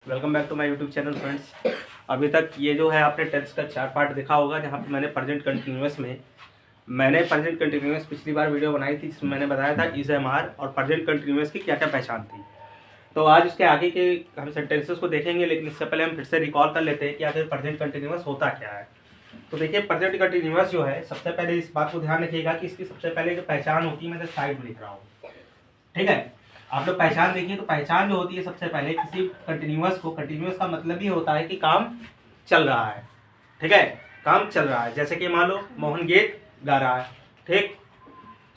Welcome back to my YouTube channel friends. अभी तक ये जो है आपने टेंस का 4 पार्ट देखा होगा, जहाँ पे मैंने प्रेजेंट कंटिन्यूअस पिछली बार वीडियो बनाई थी जिसमें मैंने बताया था इज एम आर और प्रेजेंट कंटिन्यूअस की क्या क्या पहचान थी। तो आज उसके आगे के हम सेंटेंसेस को देखेंगे, लेकिन इससे पहले हम फिर से रिकॉल कर लेते हैं कि आखिर प्रेजेंट कंटिन्यूअस होता क्या है। तो देखिए, प्रेजेंट कंटिन्यूअस जो है, सबसे पहले इस बात को ध्यान रखिएगा कि इसकी सबसे पहले जो पहचान होती है, मैं साइड में लिख रहा हूँ, ठीक है। आप लोग पहचान देखिए, तो पहचान जो होती है सबसे पहले किसी कंटिन्यूअस को, कंटिन्यूअस का मतलब ही होता है कि काम चल रहा है, ठीक है, काम चल रहा है। जैसे कि मान लो मोहन गीत गा रहा है, ठीक,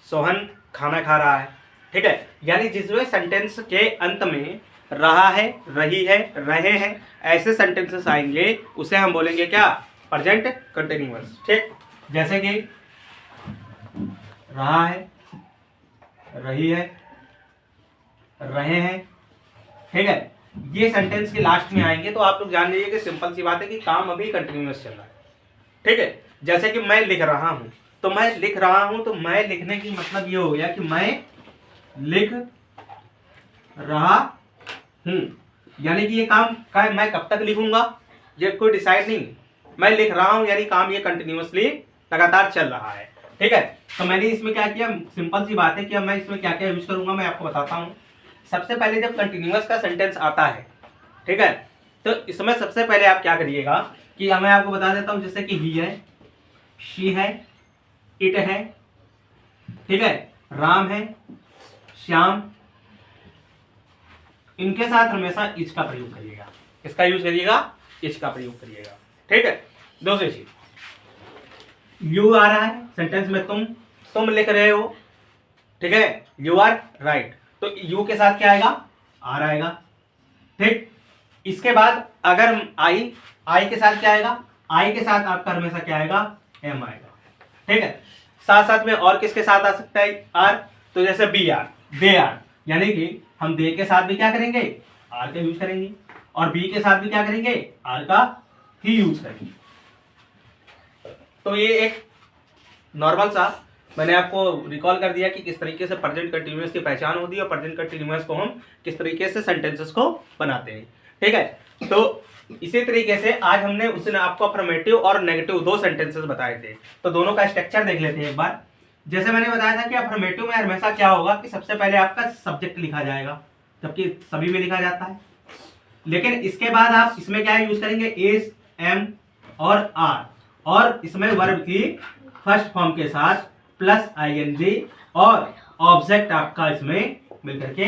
सोहन खाना खा रहा है, ठीक है। यानी जिसमें सेंटेंस के अंत में रहा है, रही है, रहे हैं, ऐसे सेंटेंसेस आएंगे, उसे हम बोलेंगे क्या, प्रेजेंट कंटिन्यूअस, ठीक। जैसे कि रहा है, रही है, रहे हैं, ठीक है, ये सेंटेंस के लास्ट में आएंगे, तो आप लोग जान लीजिए कि सिंपल सी बात है कि काम अभी कंटिन्यूअस चल रहा है, ठीक है। जैसे कि मैं लिख रहा हूं, तो मैं लिख रहा हूं, तो मैं लिखने की मतलब ये हो गया कि मैं लिख रहा हूं, यानी कि ये काम का मैं कब तक लिखूंगा ये कोई डिसाइड नहीं, मैं लिख रहा हूं यानी काम ये कंटिन्यूअसली लगातार चल रहा है, ठीक है। तो मैंने इसमें क्या किया, सिंपल सी बात है कि अब मैं इसमें क्या क्या यूज करूंगा मैं आपको बताता हूं। सबसे पहले जब कंटिन्यूअस का सेंटेंस आता है, ठीक है, तो इसमें सबसे पहले आप क्या करिएगा कि मैं आपको बता देता हूं, जैसे कि ही है, शी है, इट है, ठीक है, राम है, श्याम, इनके साथ हमेशा इज का प्रयोग करिएगा। किसका यूज करिएगा, इज का प्रयोग करिएगा, ठीक है। दूसरी चीज, यू आ रहा है सेंटेंस में, तुम लिख रहे हो, ठीक है, यू आर राइट, तो यू के साथ क्या आएगा, आर आएगा, ठीक। इसके बाद अगर आई के साथ क्या आएगा, आई के साथ आपका हमेशा क्या आएगा, एम आएगा, ठीक है। साथ साथ में और किसके साथ आ सकता है, आर, तो जैसे बी आर, दे आर, यानी कि हम दे के साथ भी क्या करेंगे, आर का यूज करेंगे, और बी के साथ भी क्या करेंगे, आर का ही यूज करेंगे। तो ये एक नॉर्मल सा मैंने आपको रिकॉल कर दिया कि किस तरीके से प्रेजेंट कंटिन्यूअस की पहचान होती है और प्रेजेंट कंटिन्यूअस को हम किस तरीके से सेंटेंसेस को बनाते हैं, ठीक है। तो इसी तरीके से आज हमने उसने आपको अफर्मेटिव और नेगेटिव दो सेंटेंसेस बताए थे, तो दोनों का स्ट्रक्चर देख लेते हैं एक बार। जैसे मैंने बताया था कि अफर्मेटिव में हमेशा क्या होगा कि सबसे पहले आपका सब्जेक्ट लिखा जाएगा, जबकि सभी में लिखा जाता है, लेकिन इसके बाद आप इसमें क्या यूज करेंगे, इज, एम और आर, और इसमें वर्ब की फर्स्ट फॉर्म के साथ प्लस आईएनजी और ऑब्जेक्ट आपका इसमें मिलकर के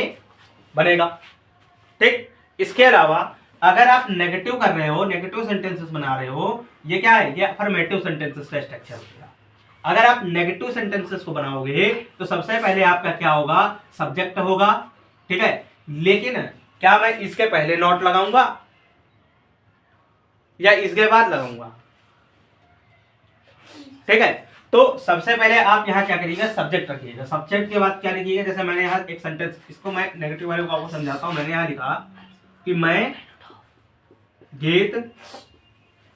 बनेगा, ठीक। इसके अलावा अगर आप नेगेटिव कर रहे हो, नेगेटिव सेंटेंसेस बना रहे हो, ये क्या है, ये अफर्मेटिव सेंटेंसेस का स्ट्रक्चर होगा। अगर आप नेगेटिव सेंटेंसेस को बनाओगे तो सबसे पहले आपका क्या होगा, सब्जेक्ट होगा, ठीक है, लेकिन क्या मैं इसके पहले नॉट लगाऊंगा या इसके बाद लगाऊंगा, ठीक है। तो सबसे पहले आप यहाँ क्या करिएगा, सब्जेक्ट रखिएगा, सब्जेक्ट के बाद क्या लिखिएगा, जैसे मैंने यहाँ एक सेंटेंस, इसको मैं नेगेटिव वाले को आपको समझाता हूँ। मैंने यहाँ लिखा कि मैं गीत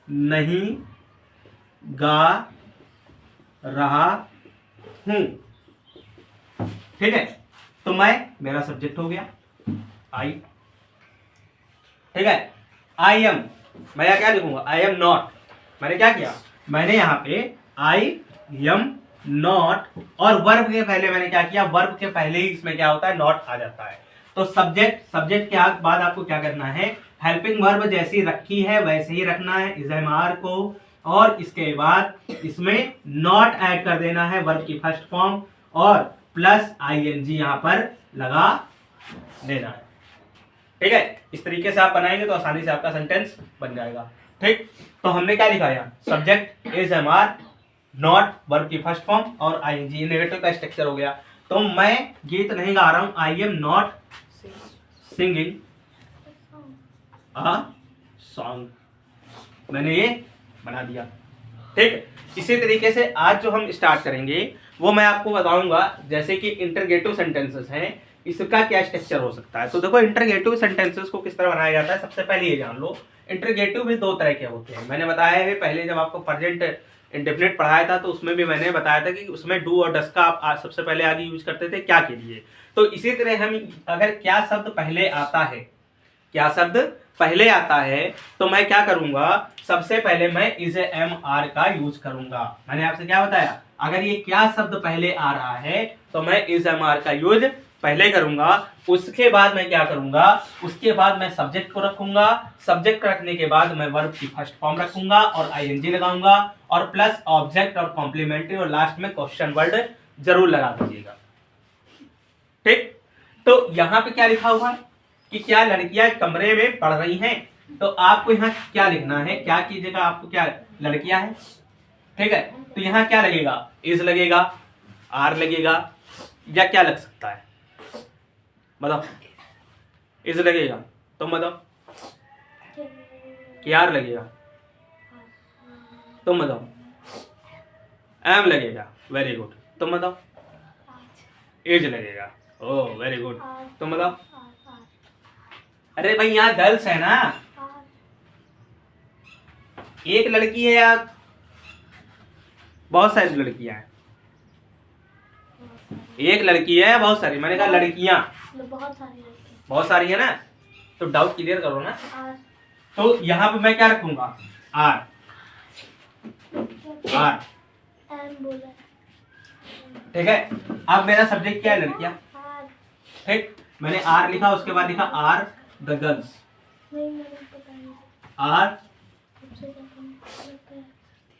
नहीं गा रहा हूं, ठीक है। तो मैं, मेरा सब्जेक्ट हो गया आई, ठीक है। आई एम, मैं यहाँ क्या लिखूंगा, आई एम नॉट, मैंने क्या किया, मैंने यहाँ पे आई एम नॉट, और वर्ब के पहले मैंने क्या किया, वर्ब के पहले ही इसमें क्या होता है, नॉट आ जाता है। तो सब्जेक्ट के बाद आपको क्या करना है, हेल्पिंग वर्ब जैसी रखी है वैसे ही रखना है, इज एम आर को, और इसके बाद इसमें नॉट ऐड कर देना है वर्ब की फर्स्ट फॉर्म, और प्लस आईएनजी यहां पर लगा देना है, ठीक है। इस तरीके से आप बनाएंगे तो आसानी से आपका सेंटेंस बन जाएगा, ठीक। तो हमने क्या लिखा है, subject is am are, not verb की फर्स्ट फॉर्म और आईएनजी, नेगेटिव का स्ट्रक्चर हो गया। तो मैं गीत नहीं गा रहा हूं, I am not singing a song, मैंने ये बना दिया, ठीक। इसी तरीके से आज जो हम स्टार्ट करेंगे वो मैं आपको बताऊंगा, जैसे कि इंटरगेटिव सेंटेंसेस हैं, इसका क्या स्ट्रक्चर हो सकता है। तो देखो, इंटरगेटिव सेंटेंसेस को किस तरह बनाया जाता है, सबसे पहले ये जान लो, इंटरगेटिव भी दो तरह के होते हैं। मैंने बताया है पहले जब आपको प्रेजेंट इंडेफिनिट पढ़ाया था, तो उसमें भी मैंने बताया था कि उसमें डू और डस का आप सबसे पहले आगे यूज करते थे क्या के लिए। तो इसी तरह हम, अगर क्या शब्द पहले आता है, क्या शब्द पहले आता है तो मैं क्या करूंगा, सबसे पहले मैं इज एम आर का यूज करूंगा। मैंने आपसे क्या बताया, अगर ये क्या शब्द पहले आ रहा है तो मैं इज एम आर का यूज पहले करूंगा। उसके बाद मैं क्या करूंगा, उसके बाद मैं सब्जेक्ट को रखूंगा, सब्जेक्ट रखने के बाद मैं वर्ब की फर्स्ट फॉर्म रखूंगा और आईएनजी लगाऊंगा और प्लस ऑब्जेक्ट और कॉम्प्लीमेंट्री और लास्ट में क्वेश्चन वर्ड जरूर लगा दीजिएगा। ठीक, तो यहाँ पे क्या लिखा हुआ है कि क्या लड़कियां कमरे में पढ़ रही हैं, तो आपको यहाँ क्या लिखना है, क्या कीजिएगा, आपको क्या लड़कियां हैं, ठीक है, तो यहाँ क्या लगेगा, इज लगेगा, आर लगेगा, या क्या लग सकता है, बताओ, इज लगेगा तो बताओ, कि आर लगेगा तुम बताओ, एम लगेगा, वेरी गुड, तुम बताओ, एज लगेगा, ओह वेरी गुड, तुम बताओ। अरे भाई यहाँ गर्ल्स है ना, एक लड़की है या बहुत सारी लड़कियां हैं, एक लड़की है बहुत सारी, मैंने कहा लड़कियां बहुत सारी है ना, तो डाउट क्लियर करो ना। तो यहाँ पे मैं क्या रखूंगा, आर, आर, ठीक है। अब मेरा सब्जेक्ट क्या है, लड़कियां, ठीक, मैंने आर लिखा, उसके बाद लिखा आर द गर्ल्स, आर,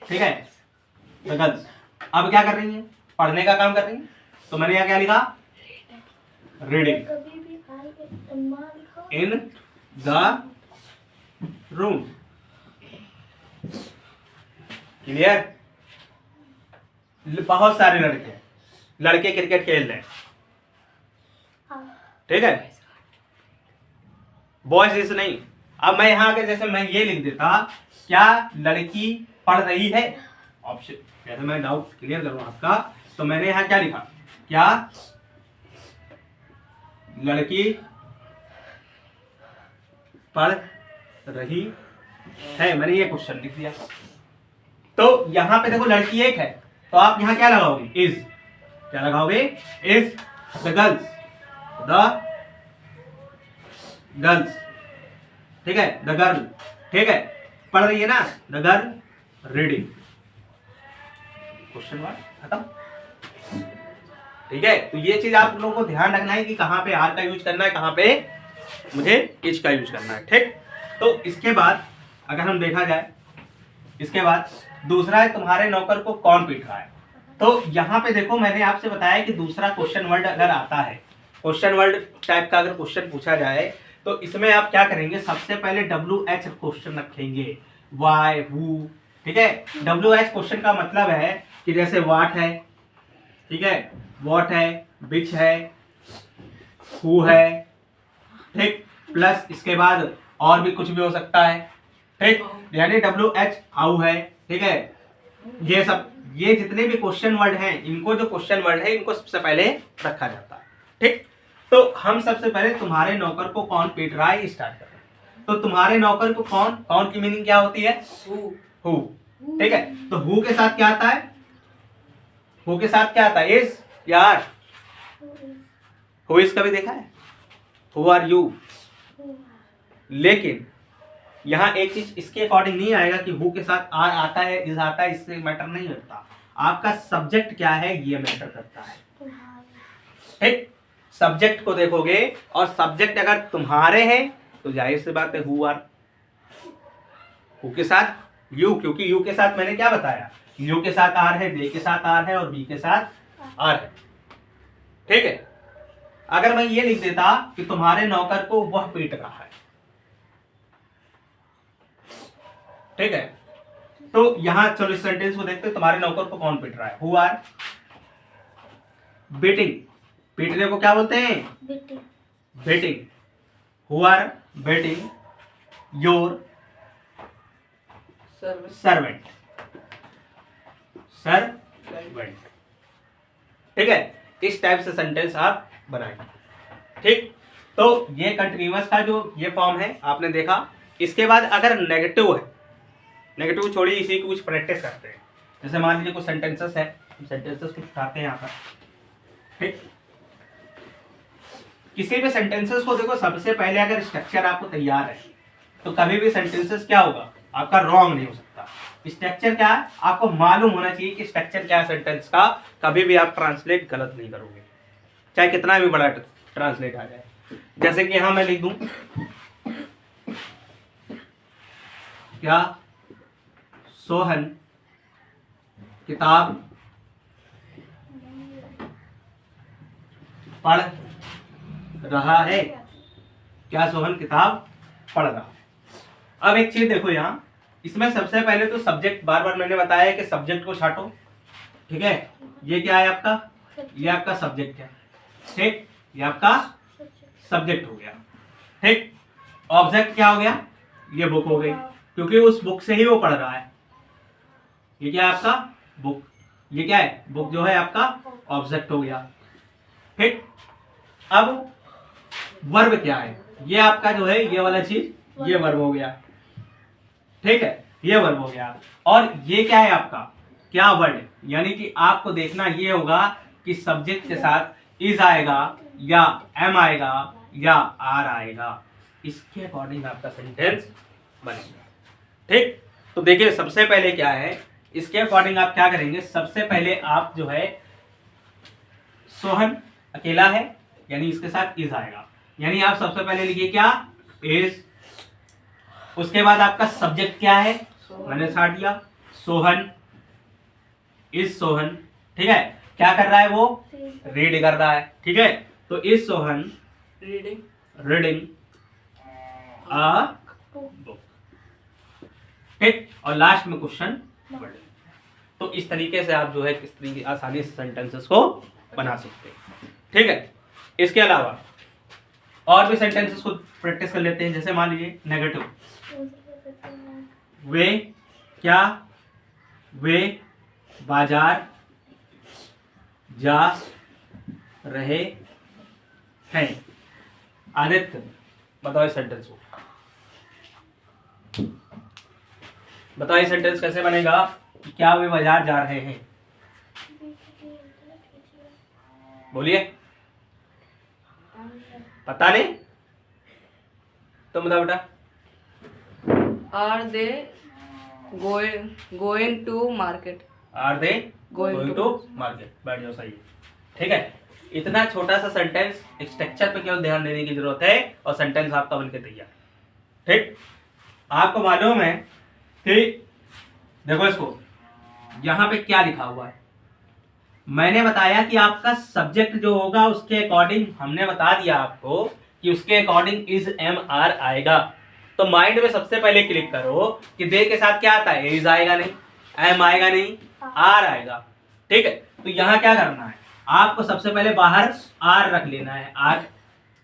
ठीक है, द गर्ल्स। अब क्या कर रही है, पढ़ने का काम कर रही है, तो मैंने यहाँ क्या लिखा, reading in the room, clear. बहुत सारे लड़के क्रिकेट खेल रहे हैं, ठीक है, बॉयज इस नहीं। अब मैं यहाँ के जैसे मैं ये लिख देता, क्या लड़की पढ़ रही है, ऑप्शन, जैसे मैं डाउट क्लियर करूँ आपका, तो मैंने यहाँ क्या लिखा, क्या लड़की पढ़ रही है, मैंने ये क्वेश्चन लिख दिया। तो यहाँ पे देखो लड़की एक है, तो आप यहाँ क्या लगाओगे, इज, क्या लगाओगे, is the girls, the girls, ठीक है, द गर्ल, ठीक है, पढ़ रही है ना, the girl reading, question mark, खत्म, ठीक है। तो ये चीज आप लोगों को ध्यान रखना है कि कहाँ पे आर का यूज करना है, कहाँ पे मुझे इज का यूज करना है, ठीक। तो इसके बाद अगर हम देखा जाए, इसके बाद दूसरा है, तुम्हारे नौकर को कौन पीट रहा है। तो यहाँ पे देखो मैंने आपसे बताया कि दूसरा क्वेश्चन वर्ड अगर आता है, क्वेश्चन वर्ड टाइप का अगर क्वेश्चन पूछा जाए, तो इसमें आप क्या करेंगे, सबसे पहले WH क्वेश्चन रखेंगे, वाई, हु, ठीक है। WH क्वेश्चन का मतलब है कि जैसे व्हाट है, ठीक है, व्हाट है, विच है, हु है, ठीक, प्लस इसके बाद और भी कुछ भी हो सकता है, ठीक, यानी WH हाउ है, ठीक है। ये सब, ये जितने भी क्वेश्चन वर्ड हैं, इनको जो क्वेश्चन वर्ड है इनको सबसे पहले रखा जाता है, ठीक। तो हम सबसे पहले तुम्हारे नौकर को कौन पीट रहा है स्टार्ट करें। तो तुम्हारे नौकर को कौन, कौन की मीनिंग क्या होती है, हु, ठीक है। तो हु के साथ क्या आता है, हु के साथ क्या आता है, इज या आर, हु इज कभी देखा है, हु आर यू, लेकिन यहाँ एक चीज इसके अकॉर्डिंग नहीं आएगा कि हु के साथ आर आता है, इज आता है, इससे मैटर नहीं करता, आपका सब्जेक्ट क्या है ये मैटर करता है, ठीक। सब्जेक्ट को देखोगे और सब्जेक्ट अगर तुम्हारे हैं तो जाहिर सी बात है हु आर, हु के साथ यू, क्योंकि यू के साथ मैंने क्या बताया, यू के साथ आर है, दे के साथ आर है और बी के साथ आर है, ठीक है। अगर मैं ये लिख देता कि तुम्हारे नौकर को वह पीट रहा है, ठीक है, तो यहां चलो इस सेंटेंस को देखते, तुम्हारे नौकर को कौन पीट रहा है, हु आर बीटिंग, पीटने को क्या बोलते हैं, beating, who are beating your servant, servant, ठीक है। इस टाइप से सेंटेंस आप बनाएंगे, ठीक। तो ये कंटिन्यूअस का जो ये फॉर्म है आपने देखा। इसके बाद अगर नेगेटिव है, नेगेटिव छोड़िए, इसी की कुछ प्रैक्टिस करते हैं। जैसे मान लीजिए कुछ सेंटेंसेस है, सेंटेंसेस कुछ उठाते हैं यहाँ पर, ठीक। किसी भी सेंटेंसेस को देखो, सबसे पहले अगर स्ट्रक्चर आपको तैयार है तो कभी भी सेंटेंसेस क्या होगा आपका रॉन्ग नहीं हो सकता। स्ट्रक्चर क्या है आपको मालूम होना चाहिए कि स्ट्रक्चर क्या है सेंटेंस का, कभी भी आप ट्रांसलेट गलत नहीं करोगे, चाहे कितना भी बड़ा ट्रांसलेट आ जाए। जैसे कि यहां मैं लिख दूं क्या सोहन किताब पढ़ रहा है, क्या सोहन किताब पढ़ रहा है। अब एक चीज देखो यहाँ, इसमें सबसे पहले तो सब्जेक्ट, बार बार मैंने बताया कि सब्जेक्ट को छाटो, ठीक है। ये क्या है आपका, ये आपका सब्जेक्ट है, ठीक, ये आपका सब्जेक्ट हो गया, ठीक। ऑब्जेक्ट क्या हो गया, ये बुक हो गई, क्योंकि उस बुक से ही वो पढ़ रहा है। ये क्या है आपका बुक, ये क्या है बुक जो है आपका ऑब्जेक्ट हो गया, ठीक। अब वर्ब क्या है, ये आपका जो है ये वाला चीज, ये वर्ब हो गया, ठीक है, ये वर्ब हो गया। और ये क्या है आपका, क्या वर्ड, यानी कि आपको देखना ये होगा कि सब्जेक्ट के साथ इज आएगा या एम आएगा या आर आएगा, इसके अकॉर्डिंग आपका सेंटेंस बनेगा, ठीक। तो देखिए सबसे पहले क्या है, इसके अकॉर्डिंग आप क्या करेंगे, सबसे पहले आप जो है सोहन अकेला है, यानी इसके साथ इज आएगा, यानी आप सबसे पहले लिखिए क्या इज। उसके बाद आपका सब्जेक्ट क्या है, मैंने छाट दिया सोहन, इज सोहन, ठीक है। क्या कर रहा है वो, रीड कर रहा है, ठीक है। तो is Sohan reading a book, ठीक। और लास्ट में क्वेश्चन। तो इस तरीके से आप जो है किस तरीके आसानी से सेंटेंसेस को बना सकते हैं, ठीक है। इसके अलावा और भी सेंटेंसेस को प्रैक्टिस कर लेते हैं। जैसे मान लीजिए नेगेटिव, वे क्या, वे बाजार जा रहे हैं। आदित्य बताओ इस सेंटेंस को, बताओ ये सेंटेंस कैसे बनेगा, क्या वे बाजार जा रहे हैं, बोलिए, पता नहीं, तुम बताओ बेटा। Are they going to market, are they going to market, बैठ जाओ, सही है, ठीक है। इतना छोटा सा सेंटेंस, स्ट्रक्चर पे केवल ध्यान देने की जरूरत है और सेंटेंस आपका बनके तैयार, ठीक। आपको मालूम है कि देखो इसको, यहां पे क्या लिखा हुआ है, मैंने बताया कि आपका सब्जेक्ट जो होगा उसके अकॉर्डिंग, हमने बता दिया आपको कि उसके अकॉर्डिंग इज एम आर आएगा। तो माइंड में सबसे पहले क्लिक करो कि दे के साथ क्या आता है, इज आएगा नहीं, एम आएगा नहीं, आर आएगा, ठीक है। तो यहां क्या करना है, आपको सबसे पहले बाहर आर रख लेना है, आर,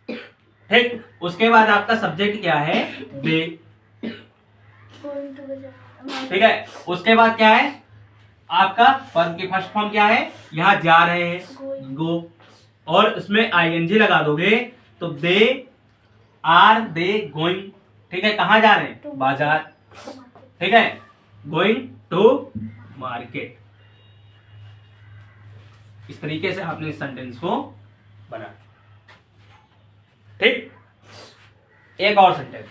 ठीक। उसके बाद आपका सब्जेक्ट क्या है, दे, ठीक है। उसके बाद क्या है आपका वर्ब की फर्स्ट फॉर्म क्या है, यहां जा रहे हैं, गो, और उसमें आईएनजी लगा दोगे तो दे आर दे गोइंग, ठीक है। कहां जा रहे हैं, बाजार, ठीक है, गोइंग टू मार्केट। इस तरीके से आपने इस सेंटेंस को बना, ठीक। एक और सेंटेंस,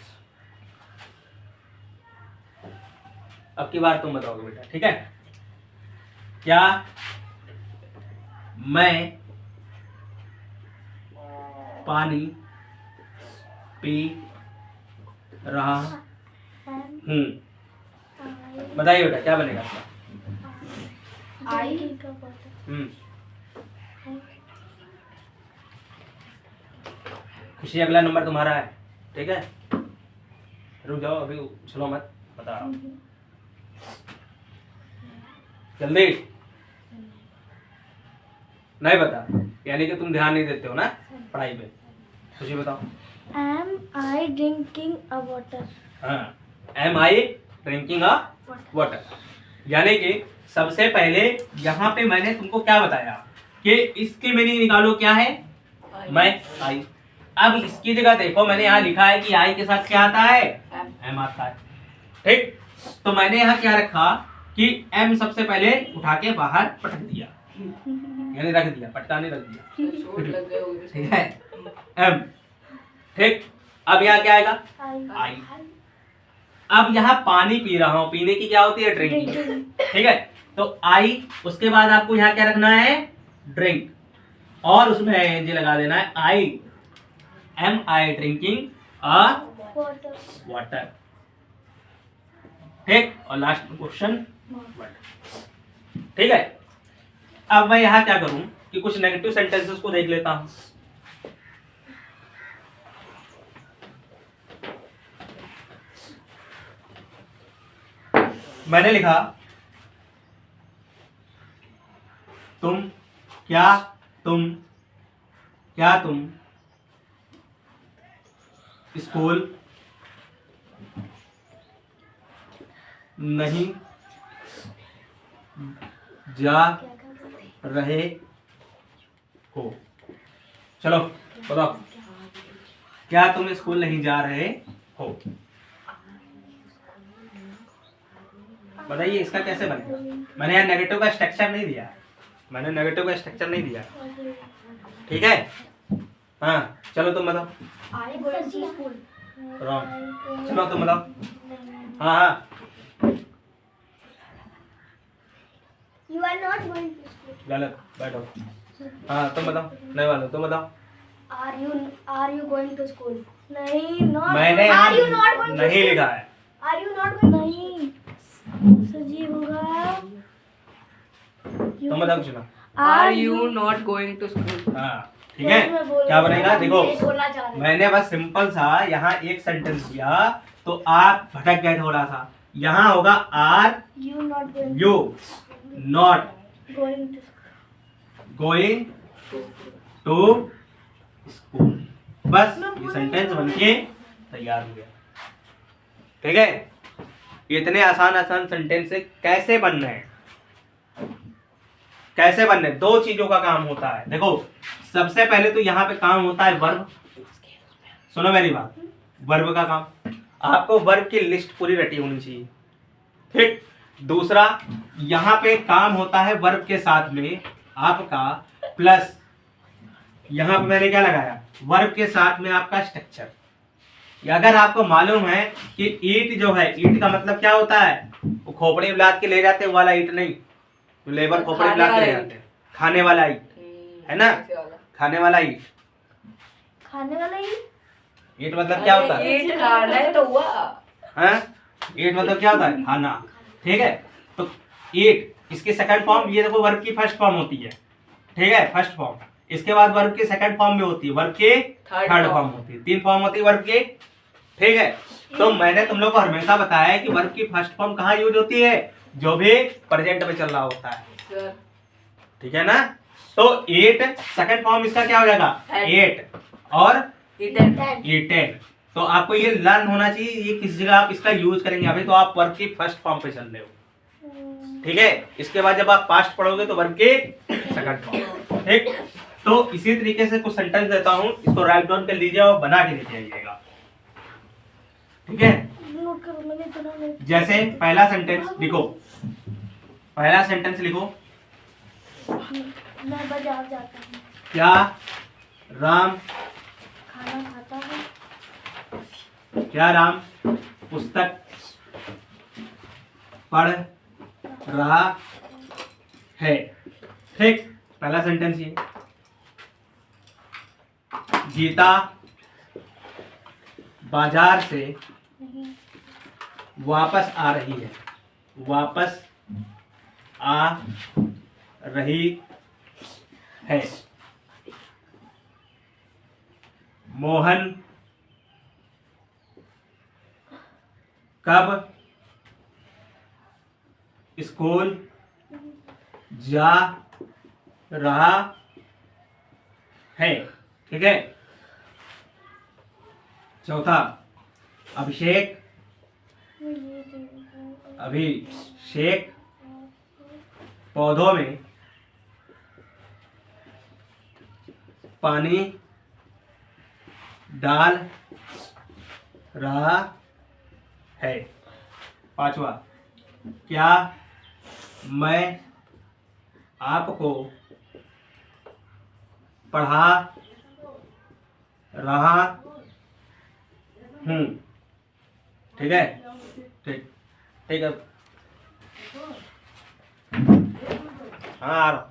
अब की बार तुम बताओगे बेटा, ठीक है। क्या मैं पानी पी रहा हूं, बताइए बेटा क्या बनेगा आपका, खुशी अगला नंबर तुम्हारा है, ठीक है। रुक जाओ अभी, चलो मत, बता रहा हूं जल्दी, नहीं बता, यानी कि तुम ध्यान नहीं देते हो ना पढ़ाई पे। खुशी बताओ। Am I drinking a water? हाँ, am I drinking a water, यानी कि सबसे पहले यहाँ पे मैंने तुमको क्या बताया कि इसकी मीनिंग निकालो, क्या है, मैं आई। अब इसकी जगह देखो, मैंने यहाँ लिखा है कि आई के साथ क्या आता है, एम आता है, ठीक। तो मैंने यहाँ क्या रखा कि एम सबसे पहले उठा के बाहर पटक दिया, यानी रख दिया, पटका नहीं रख दिया, चोट लग गई होगी। ठीक है। एम। ठीक, अब यहाँ क्या आएगा? आई। अब यहाँ पानी पी रहा हूं, पीने की क्या होती है? ड्रिंकिंग। ठीक है, तो आई, उसके बाद आपको यहाँ क्या रखना है? ड्रिंक, और उसमें एनजी लगा देना है। I am I drinking a water. ठीक, और लास्ट क्वेश्चन वर्ड। ठीक है, अब मैं यहाँ क्या करूं कि कुछ नेगेटिव सेंटेंसेस को देख लेता हूं। मैंने लिखा तुम क्या तुम स्कूल नहीं जा रहे हो? चलो बताओ, क्या तुम स्कूल नहीं जा रहे हो? बताइए इसका कैसे बनेगा? मैंने यहाँ नेगेटिव का स्ट्रक्चर नहीं दिया, ठीक है। हाँ चलो तुम बताओ। रॉन्ग। चलो तुम बताओ। हाँ हाँ, You are not going to school. गलत, बैठो। हाँ तुम बताओ, नहीं वालो तुम बताओ। Are you going to school? नहीं, not. मैंने Are you not going to नहीं school? लिखा है। Are you not going? नहीं। सजीव होगा। तुम बताओ कुछ ना। Are you not going to school? हाँ ठीक है, क्या बनेगा? देखो बोलना चाह रहे हैं। मैंने बस सिंपल सा यहाँ एक सेंटेंस दिया, तो आप भटक गए थोड़ा सा। यहाँ होगा आर You not going. यू नॉट Going to school. Going to school. बस ये सेंटेंस बनके तैयार हो गया। ठीक है, इतने आसान सेंटेंस से कैसे बनने हैं? दो चीजों का काम होता है। देखो सबसे पहले तो यहाँ पे काम होता है वर्ब। सुनो मेरी बात, वर्ब का काम, आपको वर्ब की लिस्ट पूरी रटी होनी चाहिए। ठीक, दूसरा यहाँ पे काम होता है वर्ब के साथ में आपका प्लस, यहाँ पे मैंने क्या लगाया? वर्ब के साथ में आपका स्ट्रक्चर। अगर आपको मालूम है कि ईट जो है, ईट का मतलब क्या होता है? वो खोपड़ी लाद के ले जाते वाला ईट नहीं, तो लेबर खोपड़ी लाद के ले जाते हैं, खाने वाला ईट है ना, खाने वाला ईट। खाने वाला ही। ईट मतलब क्या होता है? ईट खाना है तो हुआ। हाँ, ईट मतलब क्या होता है? खाना। ठीक है, तो ईट इसकी सेकंड फॉर्म, ये देखो वर्ब की फर्स्ट फॉर्म होती है। ठीक है, फर्स्ट फॉर्म। इसके बाद वर्ब की सेकंड फॉर्म भी होती है, वर्ब की थर्ड फॉर्म होती है, 3 फॉर्म होती है वर्ब की। ठीक है, तो मैंने तुम लोग को हमेशा बताया है कि वर्ब की फर्स्ट फॉर्म कहाँ यूज होती है? जो भी प्रेजेंट में चल रहा होता है। ठीक है ना, तो एट सेकंड फॉर्म इसका क्या हो जाएगा? एट और ईटेन। तो आपको ये लर्न होना चाहिए, ये किस जगह आप इसका यूज करेंगे। अभी तो आप वर्ब की फर्स्ट फॉर्म पे चल रहे हो। ठीक है, इसके बाद जब आप पास्ट पढ़ोगे तो वर्ब के सेकंड फॉर्म। ठीक, तो इसी तरीके से कुछ सेंटेंस देता हूं, इसको राइट डाउन कर लीजिए और बना के लेके आइएगा। ठीक है, नोट करो, मैंने इतना नहीं। जैसे पहला सेंटेंस लिखो, मैं बाजार जाता हूँ। क्या राम खाना खाता हूँ। पुस्तक पढ़ रहा है। ठीक, पहला सेंटेंस ये। गीता बाजार से वापस आ रही है। मोहन कब स्कूल जा रहा है। ठीक है, चौथा अभिषेक पौधों में पानी डाल रहा है। पांचवा, क्या मैं आपको पढ़ा रहा हूँ। ठीक है, ठीक ठीक है, हाँ आ रहा हूँ।